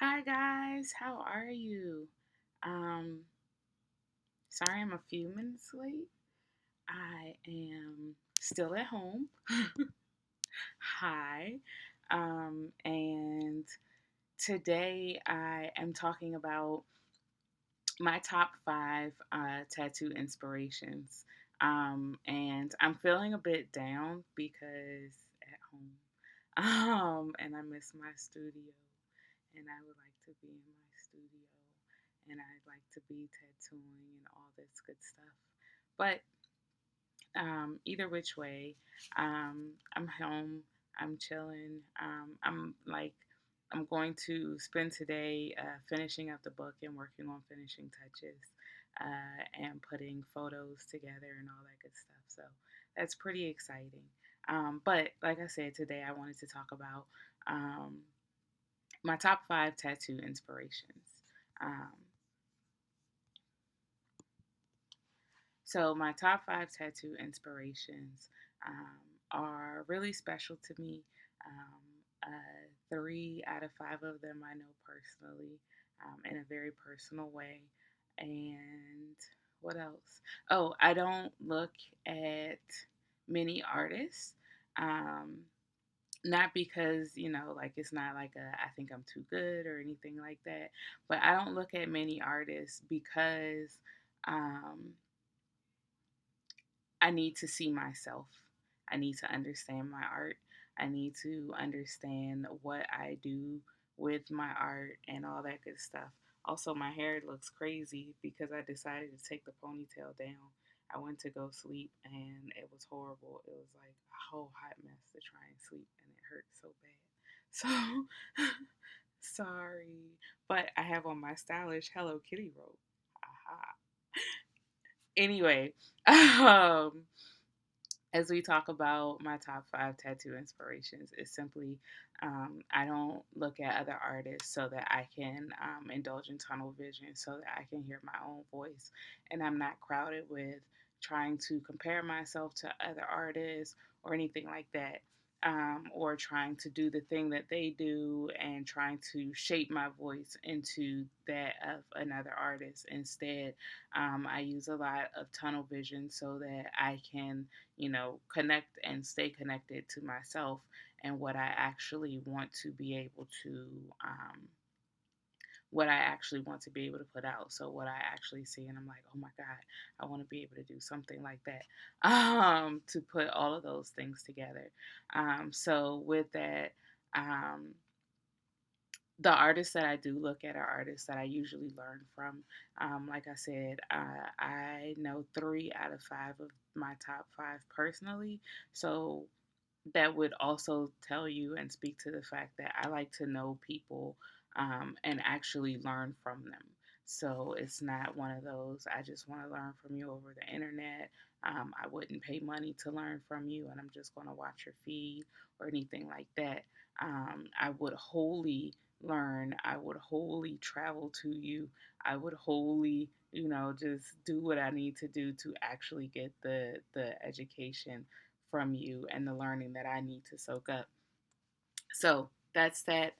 Hi guys, how are you? Um, Sorry I'm a few minutes late. I am still at home. Hi. And today I am talking about my top five tattoo inspirations. And I'm feeling a bit down because at home. And I miss my studio. And I would like to be in my studio. And I'd like to be tattooing and all this good stuff. But either which way, I'm home. I'm chilling. I'm going to spend today finishing up the book and working on finishing touches and putting photos together and all that good stuff. So that's pretty exciting. But like I said, today I wanted to talk about um, my top five tattoo inspirations. Um, So, my top five tattoo inspirations are really special to me. Three out of five of them I know personally in a very personal way. And what else? Oh, I don't look at many artists. Um, Not because, like it's not like I think I'm too good or anything like that, but I don't look at many artists because. Um, I need to see myself. I need to understand my art. I need to understand what I do with my art and all that good stuff. Also, my hair looks crazy because I decided to take the ponytail down. I went to go sleep and it was horrible. It was like a whole hot mess to try and sleep and it hurt so bad. So, sorry. But I have on my stylish Hello Kitty robe. Aha. Anyway, um, as we talk about my top five tattoo inspirations, it's simply I don't look at other artists so that I can indulge in tunnel vision, so that I can hear my own voice, and I'm not crowded with trying to compare myself to other artists or anything like that. Or trying to do the thing that they do and trying to shape my voice into that of another artist. Instead, I use a lot of tunnel vision so that I can connect and stay connected to myself and what I actually want to be able to, what I actually want to be able to put out. So what I actually see, and I'm like, oh my God, I want to be able to do something like that, to put all of those things together. So with that, um, the artists that I do look at are artists that I usually learn from. Like I said, I know three out of five of my top five personally. So that would also tell you and speak to the fact that I like to know people and actually learn from them. So it's not one of those, I just want to learn from you over the internet. I wouldn't pay money to learn from you and I'm just going to watch your feed or anything like that. I would wholly learn. I would wholly travel to you. I would wholly, just do what I need to do to actually get the education from you and the learning that I need to soak up. So that's that.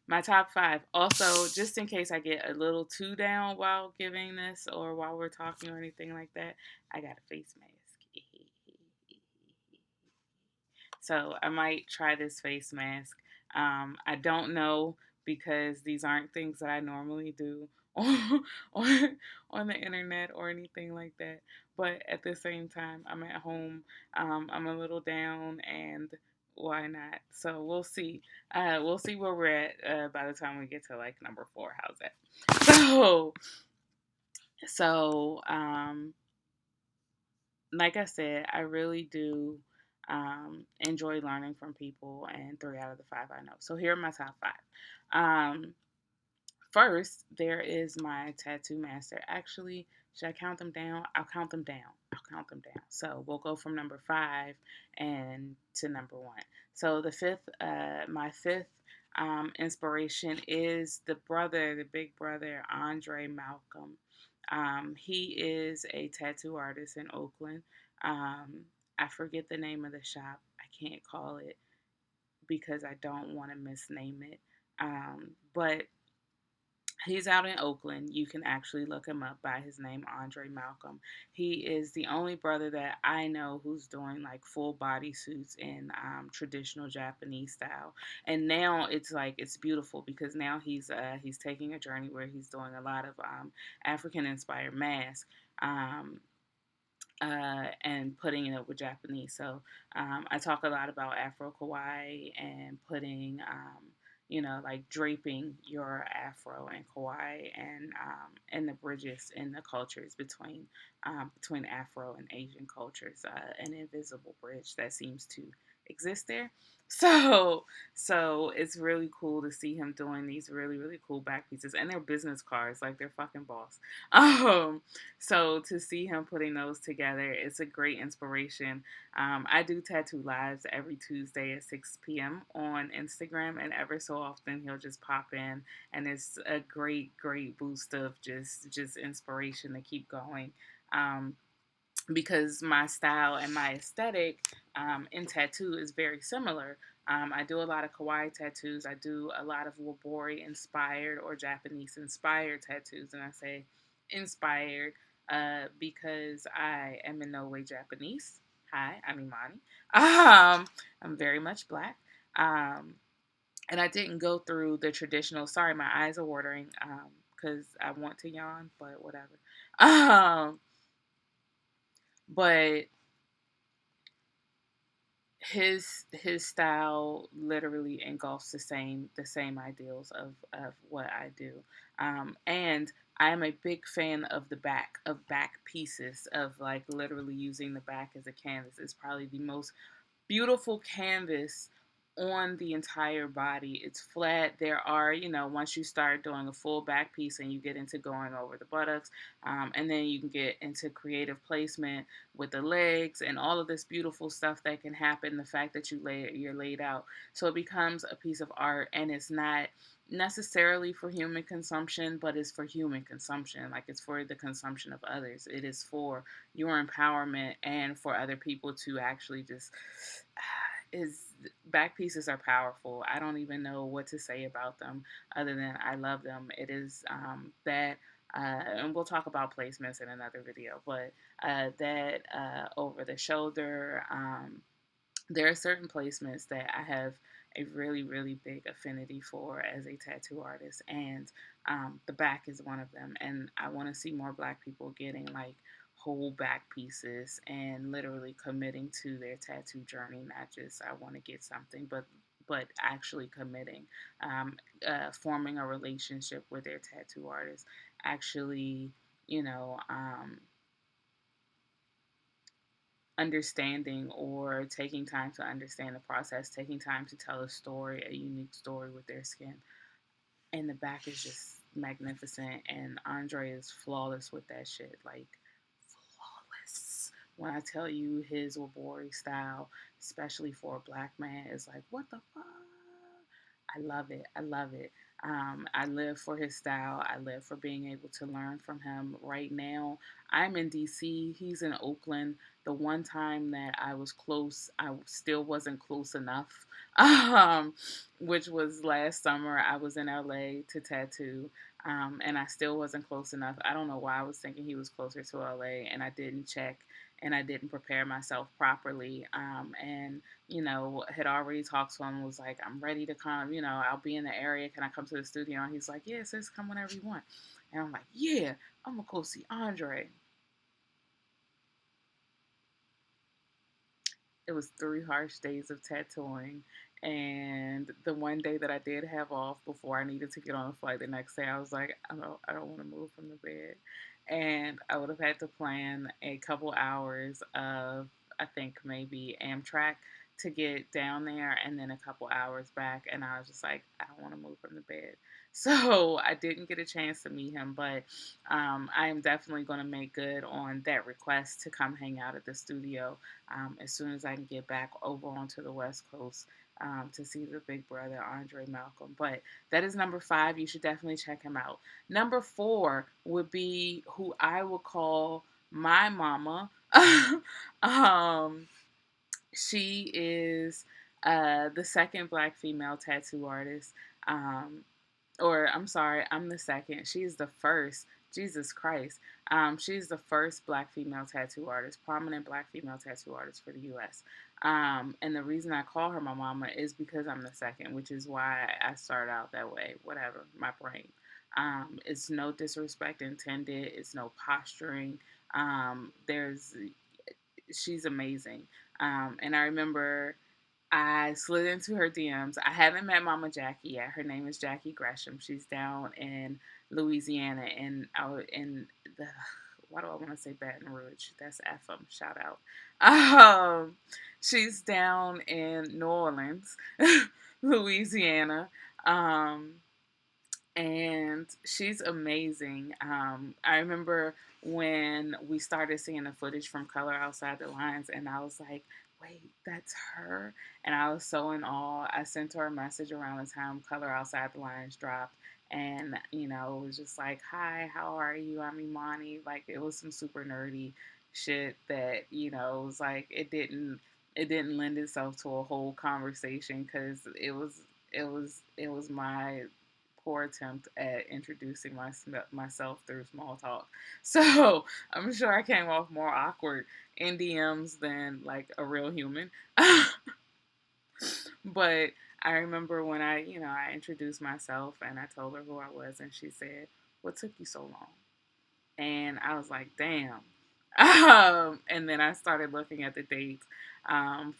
My top five. Also, just in case I get a little too down while giving this or while we're talking or anything like that, I got a face mask. So I might try this face mask. I don't know because these aren't things that I normally do on, on the internet or anything like that. But at the same time, I'm at home. I'm a little down, and why not? So we'll see. We'll see where we're at by the time we get to like number four. How's that? So, so, like I said, I really do enjoy learning from people, and three out of the five I know. So here are my top five. Um, First, there is my tattoo master. Actually, should I count them down? I'll count them down. I'll count them down. So we'll go from number five and to number one. So my fifth inspiration is the big brother, Andre Malcolm. He is a tattoo artist in Oakland. Um, I forget the name of the shop. I can't call it because I don't want to misname it. But he's out in Oakland. You can actually look him up by his name, Andre Malcolm. He is the only brother that I know who's doing like full body suits in traditional Japanese style. And now it's like it's beautiful because now he's taking a journey where he's doing a lot of African inspired masks. Um, and putting it with Japanese. So I talk a lot about Afro kawaii and putting, like draping your Afro and kawaii and the bridges in the cultures between Afro and Asian cultures, an invisible bridge that seems to exist there. So it's really cool to see him doing these really really cool back pieces, and they're business cards, like they're fucking boss. Um, so to see him putting those together, it's a great inspiration. I do tattoo lives every Tuesday at 6 p.m. on Instagram, and ever so often he'll just pop in, and it's a great, great boost of just inspiration to keep going. Um, because my style and my aesthetic in tattoo is very similar. I do a lot of kawaii tattoos. I do a lot of Wabori inspired or Japanese inspired tattoos, and I say inspired because I am in no way Japanese. Hi, I'm Imani. I'm very much black. And I didn't go through the traditional. Sorry, my eyes are watering because I want to yawn, but whatever. Um, but his style literally engulfs the same ideals of what I do, and I am a big fan of back pieces, of like literally using the back as a canvas. It's probably the most beautiful canvas on the entire body. It's flat. There are, once you start doing a full back piece and you get into going over the buttocks, and then you can get into creative placement with the legs and all of this beautiful stuff that can happen. The fact that you're laid out, so it becomes a piece of art, and it's not necessarily for human consumption, but it's for human consumption. Like, it's for the consumption of others. It is for your empowerment and for other people to actually just is back pieces are powerful. I don't even know what to say about them other than I love them. It is that and we'll talk about placements in another video, but that over the shoulder, there are certain placements that I have a really, really big affinity for as a tattoo artist, and the back is one of them. And I want to see more Black people getting like whole back pieces and literally committing to their tattoo journey. Not just I want to get something, but actually committing, forming a relationship with their tattoo artist, actually, you know. Understanding or taking time to understand the process, taking time to tell a story, a unique story with their skin. And the back is just magnificent. And Andre is flawless with that shit. Like, flawless. When I tell you his Wabori style, especially for a black man, is like, what the fuck? I love it. I love it. I live for his style. I live for being able to learn from him. Right now, I'm in DC. He's in Oakland. The one time that I was close, I still wasn't close enough, which was last summer. I was in LA to tattoo, and I still wasn't close enough. I don't know why I was thinking he was closer to LA, and I didn't check and I didn't prepare myself properly. And had already talked to him, was like, I'm ready to come, I'll be in the area. Can I come to the studio? And he's like, yeah, sis, come whenever you want. And I'm like, yeah, I'm going to go see Andre. It was 3 harsh days of tattooing. And the one day that I did have off before I needed to get on a flight the next day, I was like, I don't want to move from the bed. And I would have had to plan a couple hours of, I think, maybe Amtrak to get down there, and then a couple hours back. And I was just like, I don't want to move from the bed. So I didn't get a chance to meet him, but I am definitely going to make good on that request to come hang out at the studio as soon as I can get back over onto the West Coast to see the big brother, Andre Malcolm. But that is number 5. You should definitely check him out. Number 4 would be who I would call my mama. um, she is the second Black female tattoo artist. Um, or I'm sorry, I'm the second. She's the first. Jesus Christ. She's the first black female tattoo artist, prominent black female tattoo artist for the U.S. And the reason I call her my mama is because I'm the second, which is why I started out that way. Whatever, my brain. It's no disrespect intended. It's no posturing. There's She's amazing. And I remember I slid into her DMs. I haven't met Mama Jackie yet. Her name is Jackie Gresham. She's down in Louisiana, and out in the, why do I want to say Baton Rouge? That's FM. Shout out. She's down in New Orleans, Louisiana. Um, and she's amazing. I remember when we started seeing the footage from Color Outside the Lines, and I was like, wait, that's her? And I was so in awe. I sent her a message around the time Color Outside the Lines dropped. And, it was just like, hi, how are you? I'm Imani. Like, it was some super nerdy shit that, it was like, it didn't lend itself to a whole conversation because it was my poor attempt at introducing myself through small talk. So I'm sure I came off more awkward in DMs than like a real human. But I remember when I introduced myself and I told her who I was, and she said, "What took you so long?" And I was like, damn. And then I started looking at the dates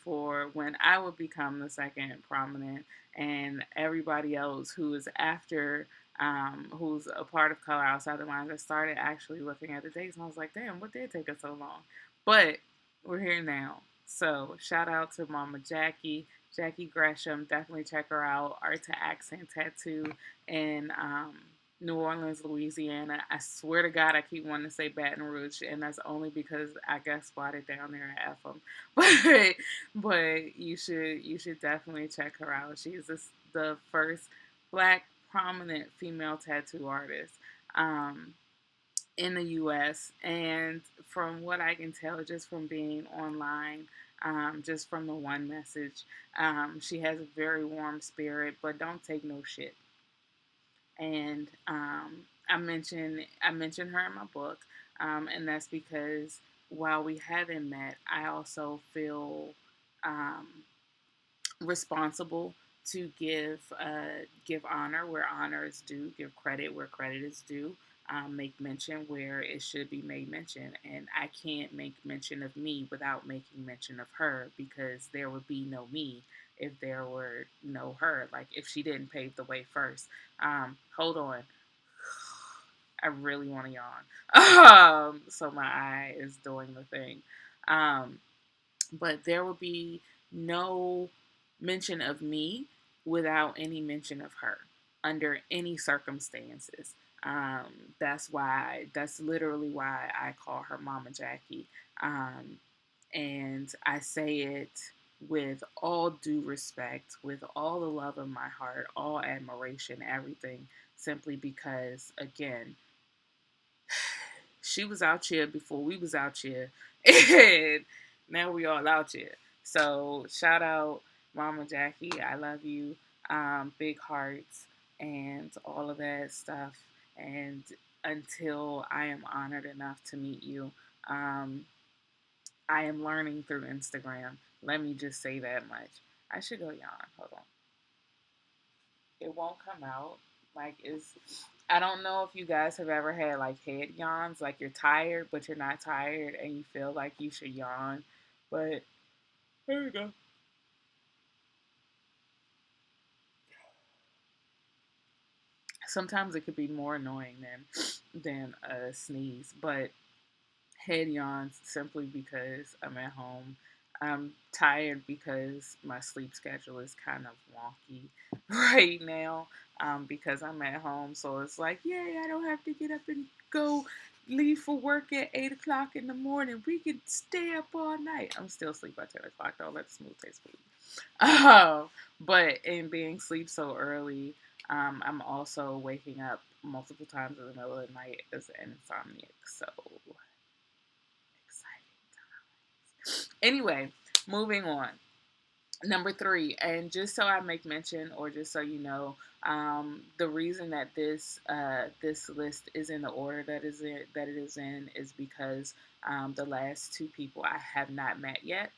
for when I would become the second prominent, and everybody else who is after, who's a part of Color Outside the Lines. I started actually looking at the dates, and I was like, damn, what did take us so long? But we're here now. So shout out to Mama Jackie, Jackie Gresham. Definitely check her out. Art to Accent Tattoo, and New Orleans, Louisiana. I swear to God, I keep wanting to say Baton Rouge, and that's only because I got spotted down there at FM. But you should definitely check her out. She's the first black prominent female tattoo artist um, in the U.S. And from what I can tell, just from being online. Just from the one message, she has a very warm spirit, but don't take no shit. And I mentioned her in my book, and that's because while we haven't met, I also feel um, responsible to give honor where honor is due, give credit where credit is due, make mention where it should be made mention, and I can't make mention of me without making mention of her because there would be no me if there were no her. Like if she didn't pave the way first. Hold on. I really want to yawn. So my eye is doing the thing. Um, but there will be no mention of me without any mention of her under any circumstances. That's literally why I call her Mama Jackie. Um, and I say it with all due respect, with all the love in my heart, all admiration, everything, simply because, again, she was out here before we was out here, and now we all out here. So shout out Mama Jackie, I love you, big hearts, and all of that stuff. And until I am honored enough to meet you, um, I am learning through Instagram. Let me just say that much. I should go yawn. Hold on. It won't come out. Like it's I don't know if you guys have ever had like head yawns, like you're tired but you're not tired and you feel like you should yawn. But here we go. Sometimes it could be more annoying than a sneeze, but head yawns simply because I'm at home. I'm tired because my sleep schedule is kind of wonky right now because I'm at home. So it's like, yay, I don't have to get up and go leave for work at 8 o'clock in the morning. We could stay up all night. I'm still asleep by 10 o'clock, though. Let the smooth taste food. But in being sleep so early, I'm also waking up multiple times in the middle of the night as an insomniac. So exciting. Anyway, moving on. Number three, and just so I make mention, or just so you know, the reason that this list is in the order that it is in is because the last two people I have not met yet.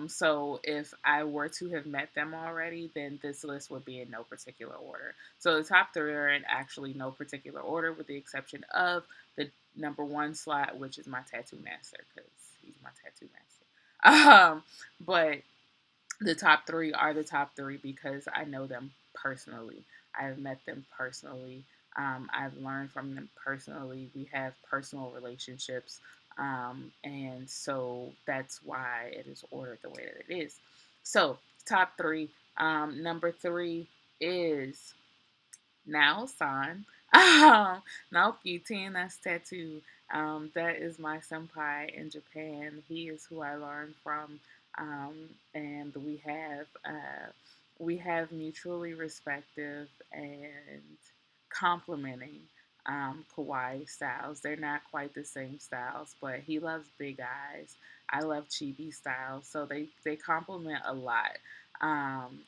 So if I were to have met them already, then this list would be in no particular order. So the top three are in actually no particular order, with the exception of the number one slot, which is my tattoo master, because he's my tattoo master. But the top three are the top three because I know them personally. I've met them personally. I've learned from them personally. We have personal relationships. And so that's why it is ordered the way that it is. So, top three. Number three is Nao-san. Naoki TNS Tattoo. That is my senpai in Japan. He is who I learned from, and we have mutually respective and complementing kawaii styles. They're not quite the same styles, but he loves big eyes. I love chibi styles, so they complement a lot. Um,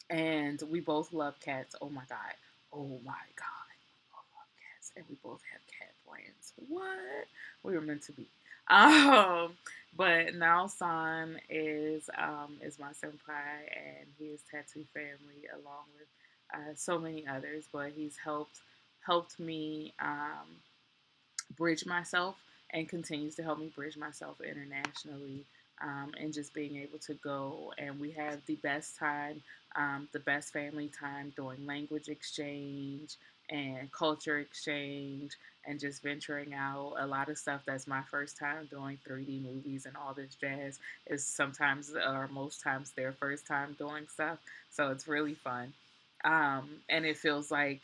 and we both love cats. Oh my god. Oh my god. We both love cats, and we both have cat plans. What? We were meant to be. Um, but now San is my senpai, and he is tattoo family along with so many others. But he's helped me bridge myself and continues to help me bridge myself internationally, and just being able to go, and we have the best time, the best family time, doing language exchange and culture exchange and just venturing out. A lot of stuff that's my first time doing 3D movies and all this jazz is sometimes or most times their first time doing stuff, so it's really fun. And it feels like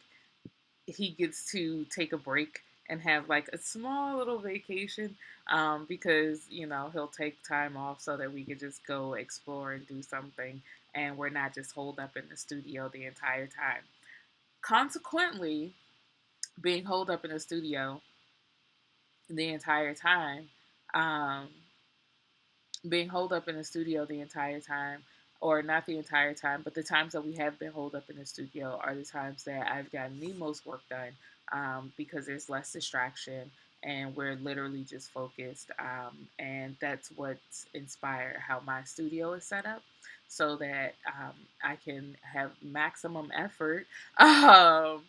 he gets to take a break and have like a small little vacation, because he'll take time off so that we can just go explore and do something, and we're not just holed up in the studio the entire time. Consequently, being holed up in the studio the entire time, um, being holed up in the studio the entire time, or not the entire time, but the times that we have been holed up in the studio are the times that I've gotten the most work done, because there's less distraction and we're literally just focused. And that's what's inspired how my studio is set up so that I can have maximum effort. Um,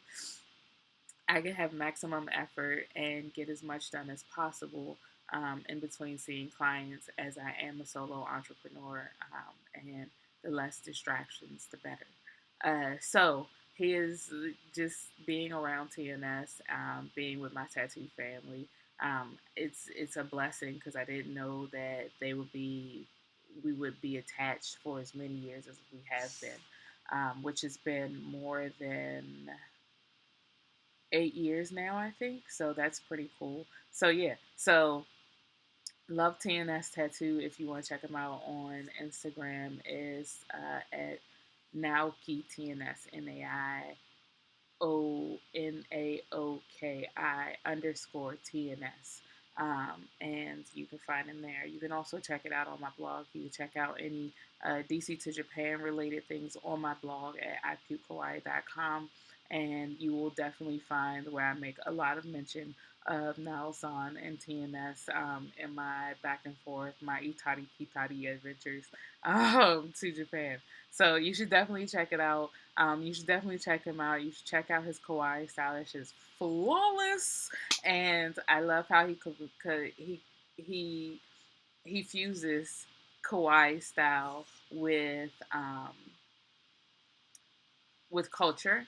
I can have maximum effort and get as much done as possible, in between seeing clients, as I am a solo entrepreneur, and the less distractions, the better. So he is just being around TNS, being with my tattoo family. It's a blessing because I didn't know that we would be attached for as many years as we have been, which has been more than 8 years now, I think. So that's pretty cool. So yeah, so love TNS Tattoo. If you want to check them out on Instagram, is at Naoki TNS NAIONAOKI_TNS. And you can find them there. You can also check it out on my blog. You can check out any DC to Japan related things on my blog at ipukekawaii.com. And you will definitely find where I make a lot of mention of Naosan and TNS, in my back and forth, my Itari Kitari adventures to Japan. So you should definitely check it out. You should definitely check him out. You should check out his kawaii style. It's just flawless, and I love how he he fuses kawaii style with culture,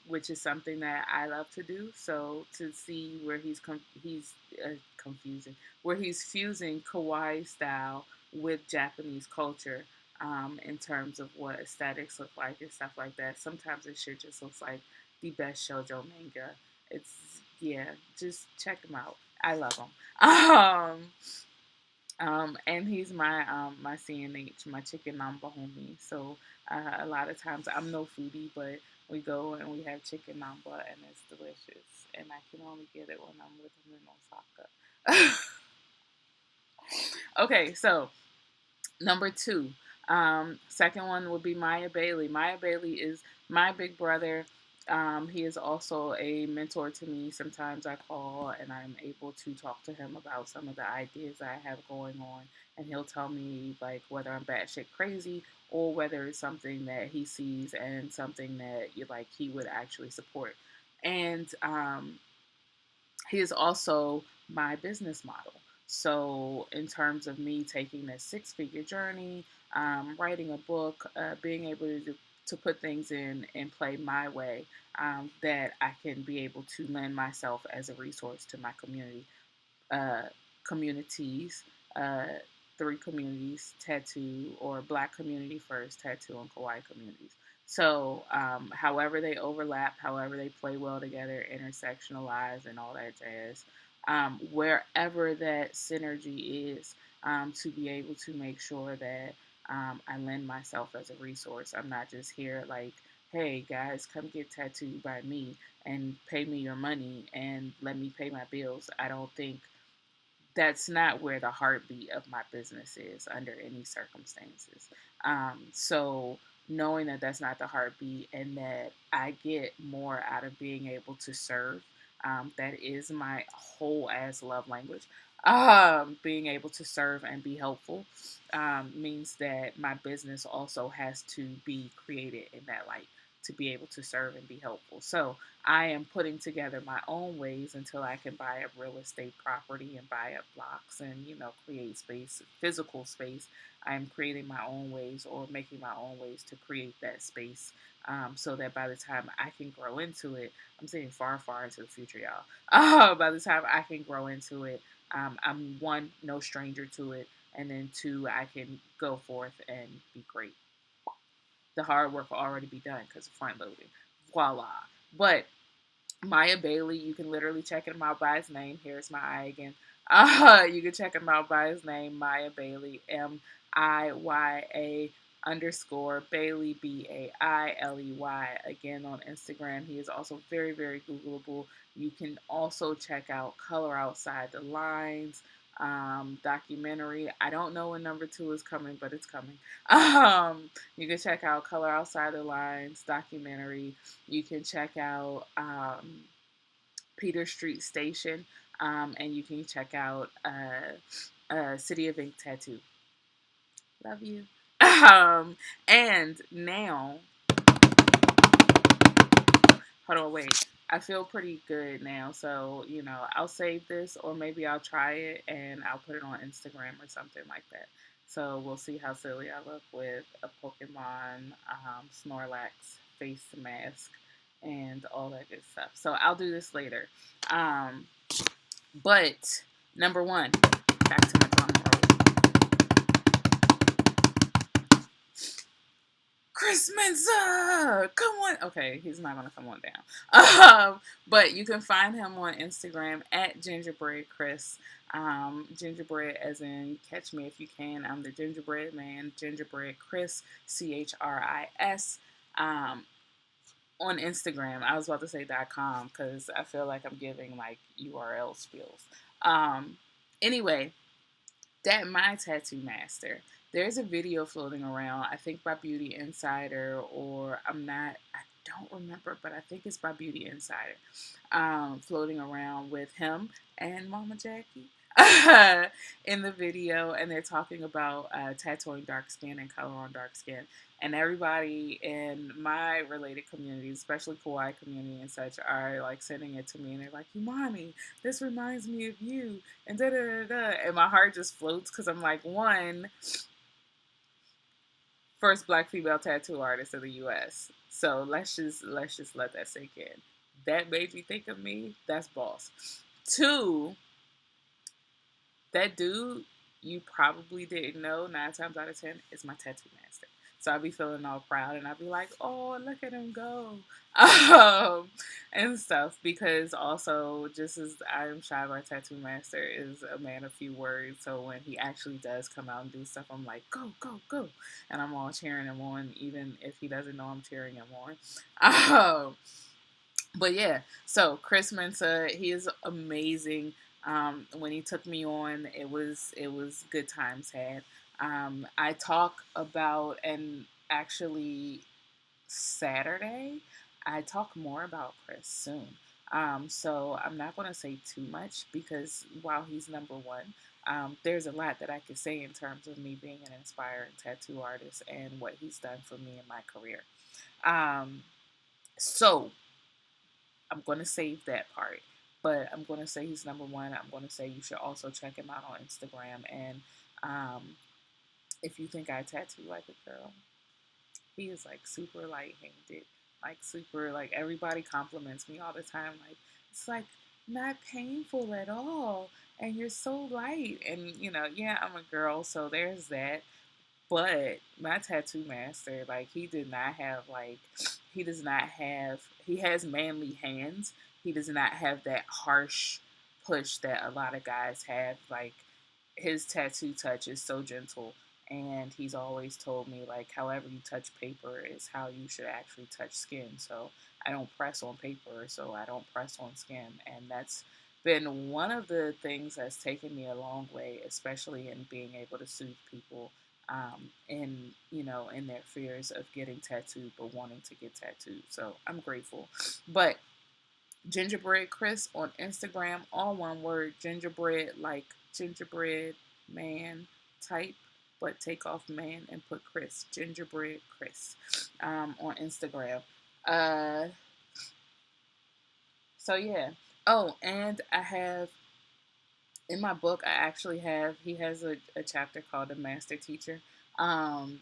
which is something that I love to do. So to see where confusing, where he's fusing kawaii style with Japanese culture, in terms of what aesthetics look like and stuff like that. Sometimes it shit just looks like the best shoujo manga. It's yeah, just check him out. I love him. And he's my CNH, my chicken namba homie. So a lot of times I'm no foodie, but we go and we have chicken namba, and it's delicious. And I can only get it when I'm with him in Osaka. Okay, so number two. Second one would be Maya Bailey. Maya Bailey is my big brother. He is also a mentor to me. Sometimes I call and I'm able to talk to him about some of the ideas I have going on, and he'll tell me like whether I'm batshit crazy or whether it's something that he sees and something that you like he would actually support. And he is also my business model. So, in terms of me taking this 6 figure journey, writing a book, being able to put things in play my way, that I can be able to lend myself as a resource to my uh, communities, uh, 3 communities, tattoo or black community first, tattoo and kawaii communities. So, however they overlap, however they play well together, intersectionalize, and all that jazz, wherever that synergy is, to be able to make sure that I lend myself as a resource. I'm not just here like, hey guys, come get tattooed by me and pay me your money and let me pay my bills. I don't think that's not where the heartbeat of my business is under any circumstances. So knowing that that's not the heartbeat and that I get more out of being able to serve, that is my whole ass love language. Being able to serve and be helpful means that my business also has to be created in that light to be able to serve and be helpful. So I am putting together my own ways until I can buy up real estate property and buy up blocks and, create space, physical space. I'm creating my own ways or making my own ways to create that space, so that by the time I can grow into it, I'm saying far, far into the future, y'all. By the time I can grow into it, I'm one, no stranger to it. And then two, I can go forth and be great. The hard work will already be done because of front loading. Voila. But Maya Bailey, you can literally check him out by his name. Here's my eye again. You can check him out by his name, Maya Bailey, MIYA underscore Bailey, BAILEY. Again, on Instagram. He is also very, very Googleable. You can also check out Color Outside the Lines documentary. I don't know when number 2 is coming, but it's coming. You can check out Color Outside the Lines documentary. You can check out Peter Street Station, and you can check out City of Ink Tattoo. Love you. And now, hold on, wait. I feel pretty good now, so I'll save this, or maybe I'll try it and I'll put it on Instagram or something like that. So we'll see how silly I look with a Pokemon Snorlax face mask and all that good stuff. So I'll do this later. Um, but number one, back to my drum Chris Mensa, come on. Okay, he's not gonna come on down. But you can find him on Instagram at Gingerbread Chris. Gingerbread, as in catch me if you can. I'm the Gingerbread Man. Gingerbread Chris, CHRIS. On Instagram. I was about to say .com because I feel like I'm giving like URL spills. Anyway, that my tattoo master. There's a video floating around, I think by Beauty Insider, or I don't remember, but I think it's by Beauty Insider, floating around with him and Mama Jackie in the video, and they're talking about tattooing dark skin and color on dark skin. And everybody in my related community, especially Kawaii community and such, are like sending it to me, and they're like, "Imani, this reminds me of you," and da da da da. And my heart just floats because I'm like, one, first black female tattoo artist in the U.S. So let's just let that sink in. That made me think of me. That's boss. Two, that dude you probably didn't know 9 times out of 10 is my tattoo master. So I'd be feeling all proud and I'd be like, oh, look at him go. And stuff. Because also, just as I'm shy, my tattoo master is a man of few words. So when he actually does come out and do stuff, I'm like, go, go, go. And I'm all cheering him on, even if he doesn't know I'm cheering him on. But yeah, so Chris Mensa, he is amazing. When he took me on, it was good times had. I talk about, and actually Saturday, I talk more about Chris soon. So I'm not going to say too much because while he's number one, there's a lot that I could say in terms of me being an inspiring tattoo artist and what he's done for me in my career. So I'm going to save that part. But I'm going to say he's number one. I'm going to say you should also check him out on Instagram. And um, if you think I tattoo like a girl, he is like super light handed, like super, like everybody compliments me all the time. Like, it's like not painful at all. And you're so light. And, yeah, I'm a girl, so there's that. But my tattoo master, like, he does not have, he has manly hands. He does not have that harsh push that a lot of guys have. Like, his tattoo touch is so gentle. And he's always told me, like, however you touch paper is how you should actually touch skin. So I don't press on paper, so I don't press on skin. And that's been one of the things that's taken me a long way, especially in being able to soothe people in their fears of getting tattooed but wanting to get tattooed. So I'm grateful. But Gingerbread Chris on Instagram, all one word, gingerbread, like gingerbread man type, but take off man and put Chris, Gingerbread Chris, on Instagram. Uh, so yeah. Oh, and I have in my book, I actually have, he has a chapter called The Master Teacher. And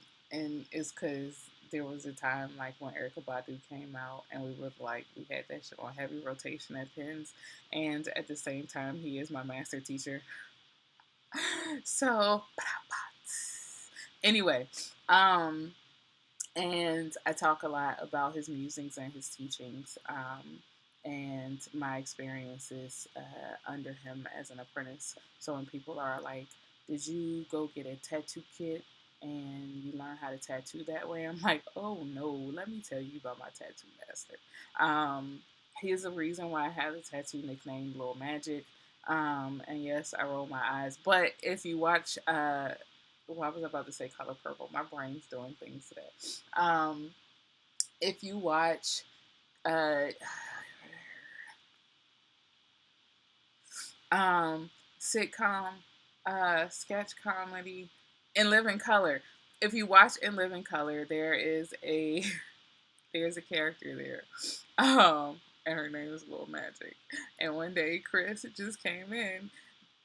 it's because there was a time like when Erica Badu came out and we had that shit on heavy rotation at Pins. And at the same time, he is my master teacher. So, anyway, and I talk a lot about his musings and his teachings, and my experiences under him as an apprentice. So when people are like, "Did you go get a tattoo kit and you learn how to tattoo that way?" I'm like, "Oh no, let me tell you about my tattoo master." Here's the reason why I have the tattoo nickname Little Magic. And yes, I roll my eyes, but if you watch well, I was about to say Color Purple. My brain's doing things today. If you watch uh, sitcom, sketch comedy, In Living Color. If you watch In Living Color, there is a there's a character there, and her name is Little Magic. And one day, Chris just came in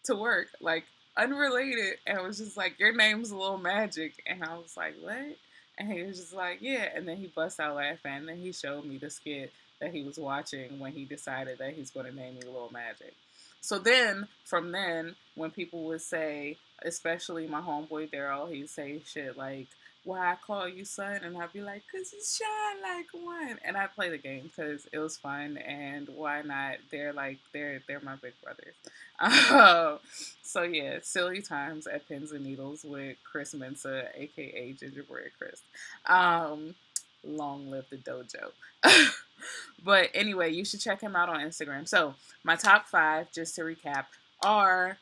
to work, like unrelated, and was just like, "Your name's Little Magic," and I was like, "What?" And he was just like, "Yeah," and then he busts out laughing, and then he showed me the skit that he was watching when he decided that he's going to name me Little Magic. So then, from then, when people would say, especially my homeboy Daryl, he'd say shit like, "Why I call you son?" And I'd be like, "Cause you shine like one." And I play the game because it was fun, and why not? They're my big brothers. So yeah, silly times at Pins and Needles with Chris Mensa, aka Gingerbread Chris. Um, Long live the dojo. But anyway, you should check him out on Instagram. So my top five, just to recap, are: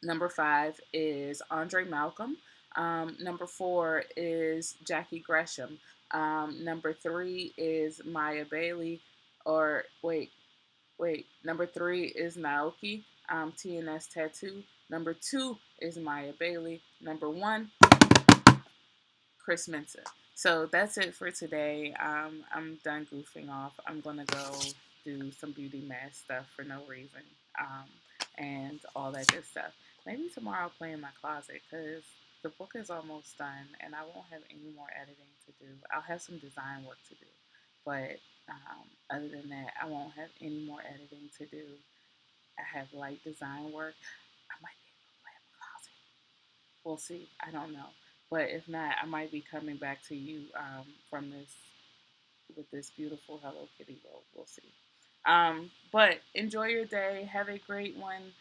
number five is Andre Malcolm. Number four is Jackie Gresham. Number three is Maya Bailey. Or wait. Number three is Naoki, TNS Tattoo. Number two is Maya Bailey. Number one, Chris Mensa. So that's it for today. I'm done goofing off. I'm gonna go do some beauty mask stuff for no reason, and all that good stuff. Maybe tomorrow I'll play in my closet because the book is almost done, and I won't have any more editing to do. I'll have some design work to do, but other than that, I won't have any more editing to do. I have light design work. I might be able to play in my closet. We'll see. I don't know. But if not, I might be coming back to you from this with this beautiful Hello Kitty robe. We'll see. But enjoy your day. Have a great one.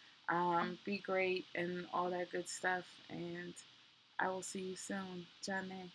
Be great and all that good stuff. And I will see you soon. Jane.